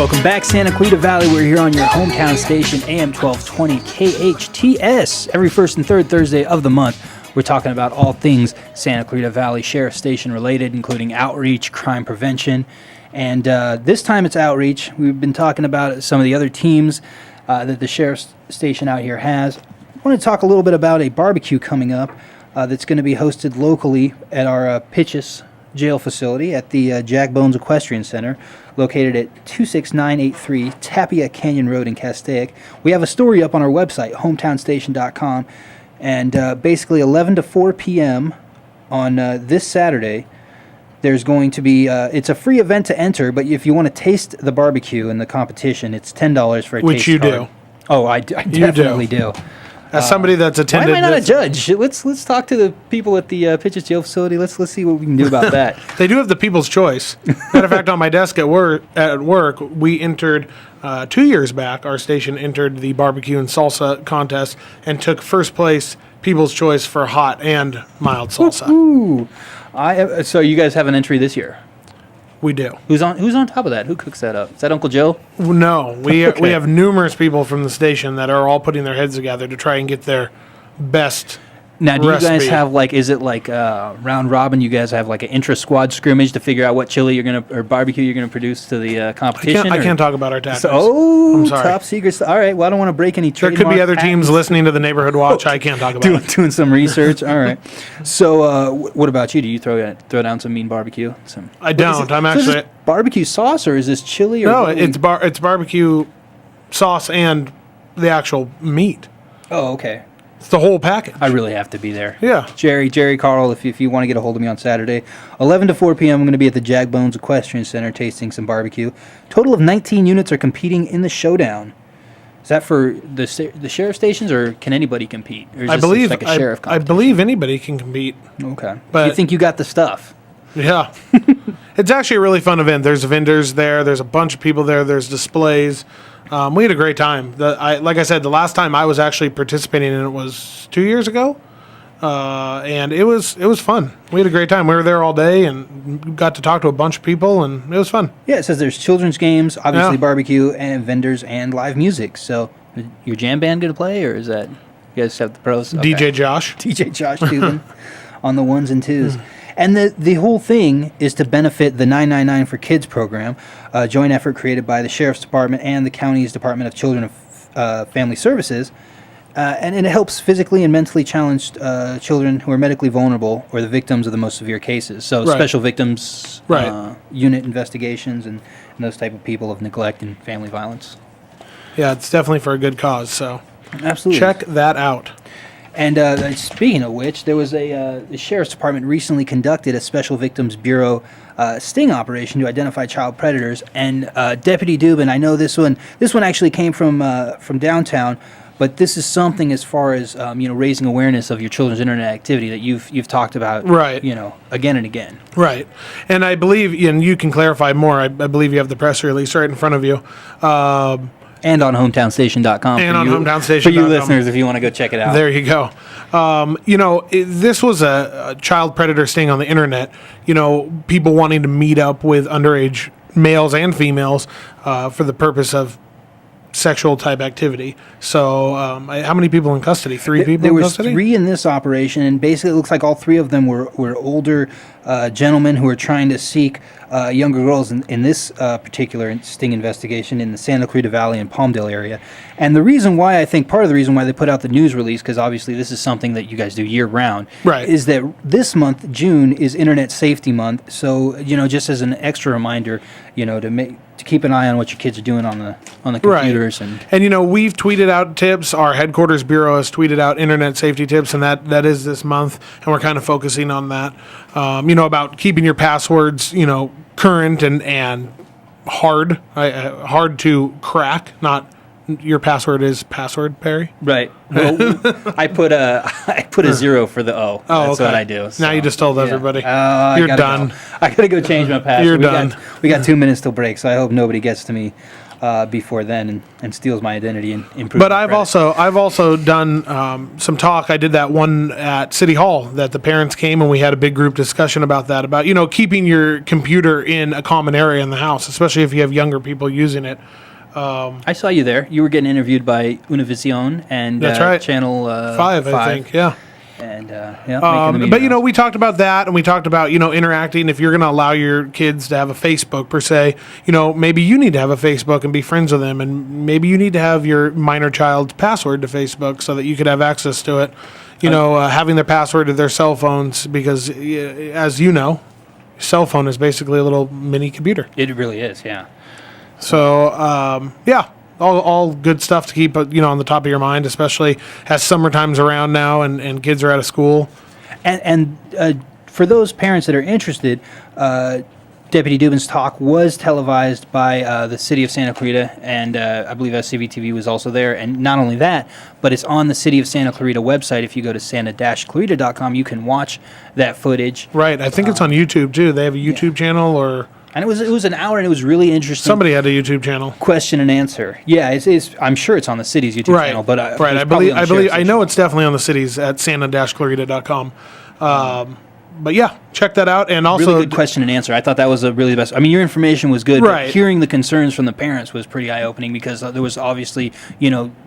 Welcome back, Santa Clarita Valley. We're here on your hometown station, AM 1220 KHTS. Every first and third Thursday of the month, we're talking about all things Santa Clarita Valley Sheriff Station related, including outreach, crime prevention. And this time it's outreach. We've been talking about some of the other teams that the Sheriff's Station out here has. I want to talk a little bit about a barbecue coming up that's going to be hosted locally at our Pitchess jail facility at the Jack Bones Equestrian Center, located at 26983 Tapia Canyon Road in Castaic. We have a story up on our website, hometownstation.com, and basically 11 to 4 p.m. on this Saturday, there's going to be, it's a free event to enter, but if you want to taste the barbecue and the competition, it's $10 for a Which taste you card. do. Oh, I definitely do. As somebody that's attended, Why am I not a judge? Let's talk to the people at the Pitchess jail facility. Let's see what we can do about that. They do have the people's choice. Matter of fact, on my desk at work, we entered 2 years back. Our station entered the barbecue and salsa contest and took first place, people's choice for hot and mild salsa. Ooh, so you guys have an entry this year? We do. Who's on top of that? Who cooks that up? Is that Uncle Joe? No, we Okay. have numerous people from the station that are all putting their heads together to try and get their best. Now, do you guys recipe. have is it like round robin? You guys have like an intra-squad scrimmage to figure out what chili or barbecue you're gonna produce to the competition? I can't talk about our tactics. I'm sorry. top secret. All right. Well, I don't want to break any. There could be other teams listening to the Neighborhood Watch. I can't talk about it. doing some research. All right. So, what about you? Do you throw down some mean barbecue? I don't. I'm So is actually this barbecue sauce or is this chili? Or no. It's barbecue sauce and the actual meat. Oh, okay. It's the whole package. I really have to be there. Yeah. Jerry, Carl, if you want to get a hold of me on Saturday, 11 to 4 p.m., I'm going to be at the Jack Bones Equestrian Center tasting some barbecue. Total of 19 units are competing in the showdown. Is that for the sheriff stations, or can anybody compete? Or is I this believe like a sheriff I competition? believe anybody can compete. Okay. But- You think you got the stuff? Yeah. It's actually a really fun event. There's vendors there. There's a bunch of people there. There's displays. We had a great time. Like I said, the last time I was actually participating in it was 2 years ago, and it was fun. We had a great time. We were there all day and got to talk to a bunch of people, and it was fun. Yeah, it says there's children's games, obviously Yeah. barbecue, and vendors and live music. So, your jam band going to play, or is that you guys have the pros? Okay. DJ Josh. DJ Josh Tubin on the ones and twos. And the whole thing is to benefit the 999 for Kids program, a joint effort created by the Sheriff's Department and the county's Department of Children and Family Services. And it helps physically and mentally challenged children who are medically vulnerable or the victims of the most severe cases. So Right. special victims Right. unit investigations and those type of people of neglect and family violence. Yeah, it's definitely for a good cause. So Absolutely. check that out. And speaking of which, there was the Sheriff's Department recently conducted a Special Victims Bureau sting operation to identify child predators. And Deputy Dubin, I know this one actually came from downtown, but this is something as far as raising awareness of your children's internet activity that you've talked about, Right. Again and again. Right. And I believe, and you can clarify more, I believe you have the press release right in front of you. And on hometownstation.com. And on hometownstation.com. For you listeners, if you want to go check it out. There you go. This was a child predator sting on the internet. People wanting to meet up with underage males and females for the purpose of sexual type activity. So, how many people in custody? Three people There in was custody? 3 in this operation, and basically it looks like all 3 of them were older gentlemen who were trying to seek younger girls in this particular sting investigation in the Santa Clarita Valley and Palmdale area. And the reason why, I think part of the reason why they put out the news release, because obviously this is something that you guys do year round, Right. is that this month, June, is Internet Safety Month. So, just as an extra reminder, to keep an eye on what your kids are doing on the computers. And we've tweeted out tips. Our headquarters bureau has tweeted out internet safety tips, and that is this month, and we're kind of focusing on that. About keeping your passwords, current and hard to crack. Not your password is password, Perry. Right. Well, I put a 0 for the O. Oh, That's okay. what I do. Now you just told everybody. You're done. I gotta go change my password. You're done. We got 2 minutes till break, so I hope nobody gets to me before then and steals my identity and improves. But I've also done some talk. I did that one at City Hall that the parents came and we had a big group discussion about that, about, keeping your computer in a common area in the house, especially if you have younger people using it. I saw you there. You were getting interviewed by Univision and That's right. Channel 5, I think, yeah. And making the but we talked about that, and we talked about interacting. If you're going to allow your kids to have a Facebook per se, maybe you need to have a Facebook and be friends with them, and maybe you need to have your minor child's password to Facebook so that you could have access to it. Having their password to their cell phones, because as you know, cell phone is basically a little mini computer. It really is, yeah. So all good stuff to keep on the top of your mind, especially as summertime's around now and kids are out of school. And for those parents that are interested, Deputy Dubin's talk was televised by the city of Santa Clarita, and I believe SCV-TV was also there. And not only that, but it's on the city of Santa Clarita website. If you go to santa-clarita.com, you can watch that footage. Right. I think it's on YouTube too. They have a YouTube channel, or... And it was an hour, and it was really interesting. Somebody had a YouTube channel. Question and answer. Yeah, it's I'm sure it's on the city's YouTube channel, but I know it's definitely on the city's at santa-clarita.com. But yeah, check that out. And also, really good question and answer. I thought that was a really best. I mean, your information was good, right. But hearing the concerns from the parents was pretty eye-opening, because there was obviously,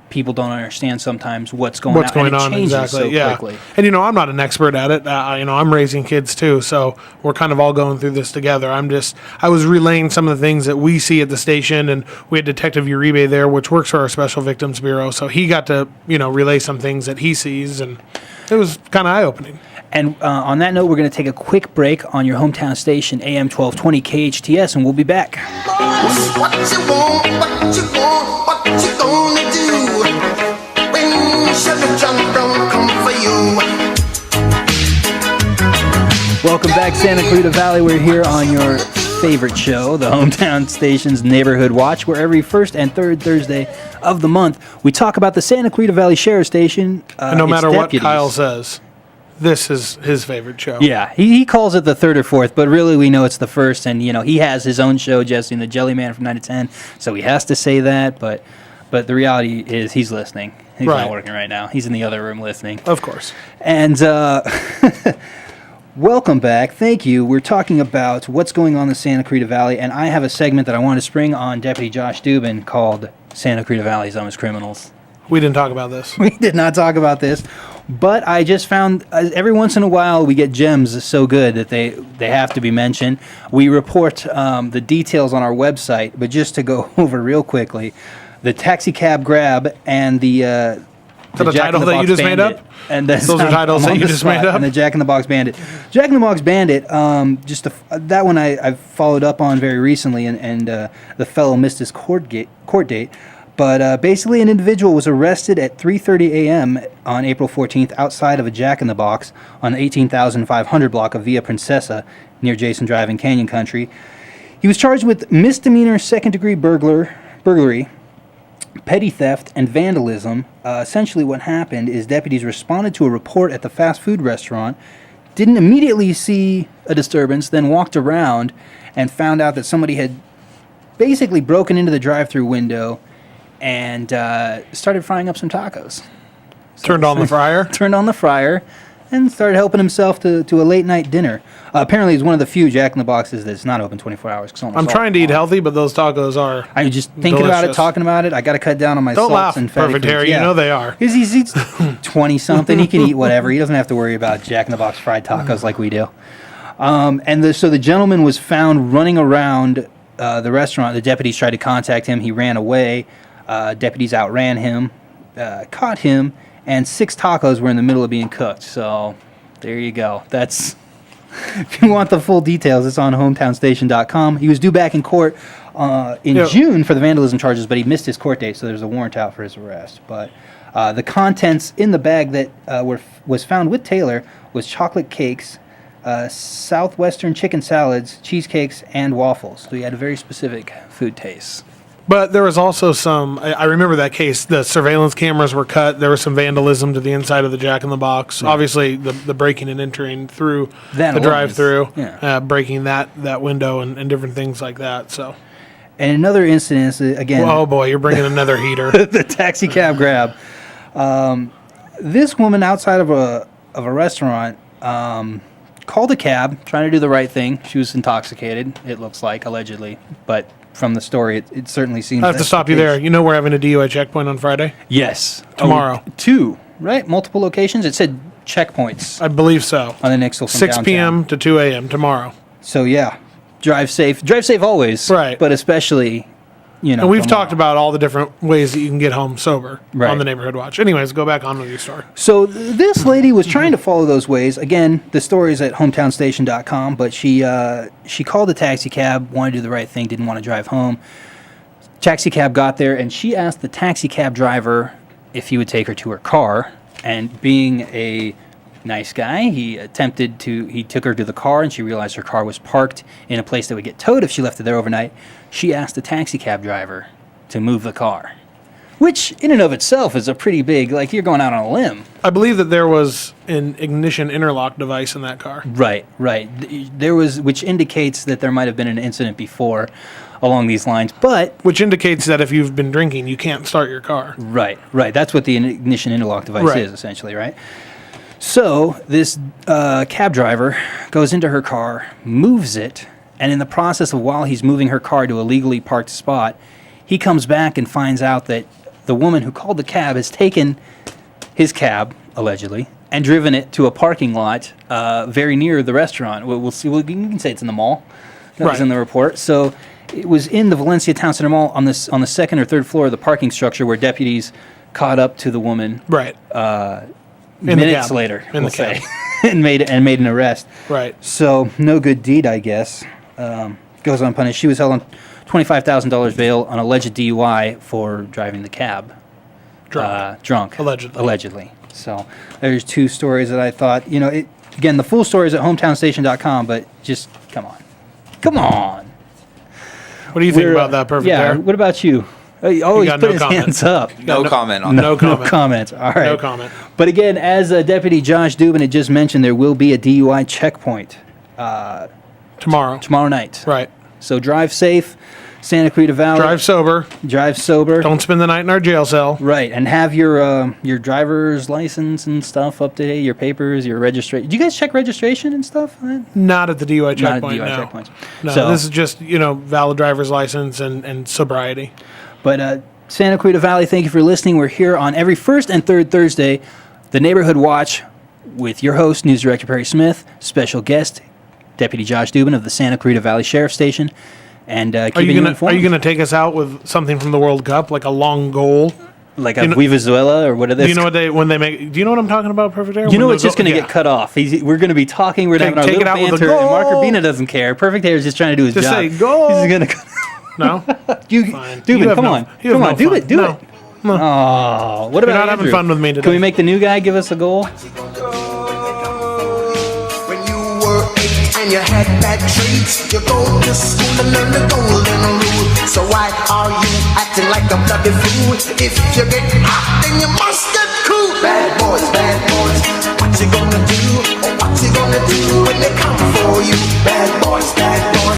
people don't understand sometimes what's going on. Exactly. So quickly. And I'm not an expert at it. I'm raising kids too, so we're kind of all going through this together. I was relaying some of the things that we see at the station, and we had Detective Uribe there, which works for our Special Victims Bureau, so he got to relay some things that he sees, and it was kind of eye-opening. And on that note, we're going to take a quick break on your hometown station, AM 1220 KHTS, and we'll be back. What you want, what you gonna do when Chevy John Brown come for you? Welcome back, Santa Clarita Valley. We're here on your favorite show, the hometown station's Neighborhood Watch, where every first and third Thursday of the month, we talk about the Santa Clarita Valley Sheriff Station. And no matter what Kyle says, this is his favorite show. Yeah, he calls it the third or fourth, but really we know it's the first. And, he has his own show, Jesse and the Jelly Man, from 9 to 10, so he has to say that. But the reality is he's listening. He's not working right now. He's in the other room listening. Of course. And welcome back. Thank you. We're talking about what's going on in the Santa Clarita Valley, and I have a segment that I want to spring on Deputy Josh Dubin called Santa Clarita Valley's Dumbest Criminals. We didn't talk about this. We did not talk about this, but I just found every once in a while we get gems so good that they have to be mentioned. We report the details on our website, but just to go over real quickly, the taxi cab grab and the title that you just made up? And those are titles that you just made up? And the Jack in the Box Bandit. Jack in the Box Bandit, that one I've followed up on very recently, and the fellow missed his court date. But basically, an individual was arrested at 3:30 a.m. on April 14th outside of a Jack in the Box on the 18,500 block of Via Princesa near Jason Drive in Canyon Country. He was charged with misdemeanor second-degree burglary, petty theft, and vandalism. Essentially what happened is deputies responded to a report at the fast food restaurant, didn't immediately see a disturbance, then walked around and found out that somebody had basically broken into the drive-thru window and started frying up some tacos. Turned on the fryer? Turned on the fryer and started helping himself to a late-night dinner. Apparently, he's one of the few Jack in the Boxes that's not open 24 hours. I'm trying to eat healthy, but those tacos are I'm just thinking about it, talking about it. I got to cut down on my salts and fatty Perfect foods. Harry. You know they are. He's 20-something. He can eat whatever. He doesn't have to worry about Jack in the Box fried tacos like we do. So the gentleman was found running around the restaurant. The deputies tried to contact him. He ran away. Deputies outran him, caught him, and 6 tacos were in the middle of being cooked. So there you go. That's if you want the full details, it's on hometownstation.com. He was due back in court in June for the vandalism charges, but he missed his court date, so there's a warrant out for his arrest. But the contents in the bag that was found with Taylor was chocolate cakes, southwestern chicken salads, cheesecakes, and waffles. So he had a very specific food taste. But there was also some, I remember that case, the surveillance cameras were cut. There was some vandalism to the inside of the Jack in the Box. Right. Obviously, the breaking and entering through the drive-through, breaking that window and different things like that. So, And another incident is, again, Oh boy, you're bringing another heater. the taxi cab grab. This woman outside of a restaurant called a cab, trying to do the right thing. She was intoxicated, it looks like, allegedly. But from the story, it certainly seems I have to that's stop the you there. case. You know we're having a DUI checkpoint on Friday? Yes. Tomorrow. 2, right? Multiple locations? It said checkpoints I believe so. on the Nixle from 6 downtown. p.m. to 2 a.m. tomorrow. So, yeah, drive safe. Drive safe always. Right. But especially, And we've tomorrow. talked about all the different ways that you can get home sober Right. on the Neighborhood Watch. Anyways, go back on with your story. So this lady was trying to follow those ways. Again, the story is at hometownstation.com, but she called a taxi cab, wanted to do the right thing, didn't want to drive home. Taxi cab got there, and she asked the taxi cab driver if he would take her to her car. And being a nice guy, he took her to the car, and she realized her car was parked in a place that would get towed if she left it there overnight. She asked the taxi cab driver to move the car, which in and of itself is a pretty big, like, you're going out on a limb. I believe that there was an ignition interlock device in that car. Right. There was, which indicates that there might have been an incident before along these lines, but Which indicates that if you've been drinking, you can't start your car. right. That's what the ignition interlock device Right. is, essentially, right? So this cab driver goes into her car, moves it, and in the process of while he's moving her car to a legally parked spot, he comes back and finds out that the woman who called the cab has taken his cab, allegedly, and driven it to a parking lot very near the restaurant. We'll see. We can say it's in the mall. That was Right. in the report. So it was in the Valencia Town Center Mall on the second or third floor of the parking structure where deputies caught up to the woman Right. In the minutes cab. later, In we'll the cab. say, and made an arrest. Right. So no good deed, I guess. Goes unpunished. She was held on $25,000 bail on alleged DUI for driving the cab. Drunk. Allegedly. So there's 2 stories that I thought, again, the full story is at hometownstation.com, but just come on. What do you think about that, Perfect Yeah, Air? what about you? Oh, he's got put no his comment. hands up. No comment on that. No comment. No comment. All right. No comment. But again, as Deputy Josh Dubin had just mentioned, there will be a DUI checkpoint Tomorrow. night. Right. So drive safe, Santa Clarita Valley. Drive sober. Drive sober. Don't spend the night in our jail cell. Right, and have your driver's license and stuff up to date, your papers, your registration. Do you guys check registration and stuff? Not at the DUI Not at checkpoint, DUI no. checkpoints. No, So- this is just, valid driver's license and sobriety. But Santa Clarita Valley, thank you for listening. We're here on every first and third Thursday, the Neighborhood Watch, with your host, News Director Perry Smith, special guest, Deputy Josh Dubin of the Santa Clarita Valley Sheriff's Station, and keeping you informed. Are you gonna take us out with something from the World Cup, like a long goal? Like a Vivazuela or what are they? Do you know what when they make? Do you know what I'm talking about, Perfect Air? You know When it's the just going to yeah. get cut off. We're going to be talking. We're having our Take it little out with a banter, and Mark goal. Urbina doesn't care. Perfect Hair is just trying to do his Just job. say goal. He's going to. No, Dubin, You have come no- on, you have come no on, do fun. it, do No. it. Oh, what about not having Andrew? fun with me today. Can we make the new guy give us a goal? When you were 8 and you had bad traits, you go to school and learn the golden rule. So why are you acting like a bloody fool? If you get hot, then you must get cool. Bad boys, what you gonna do? What you gonna do when they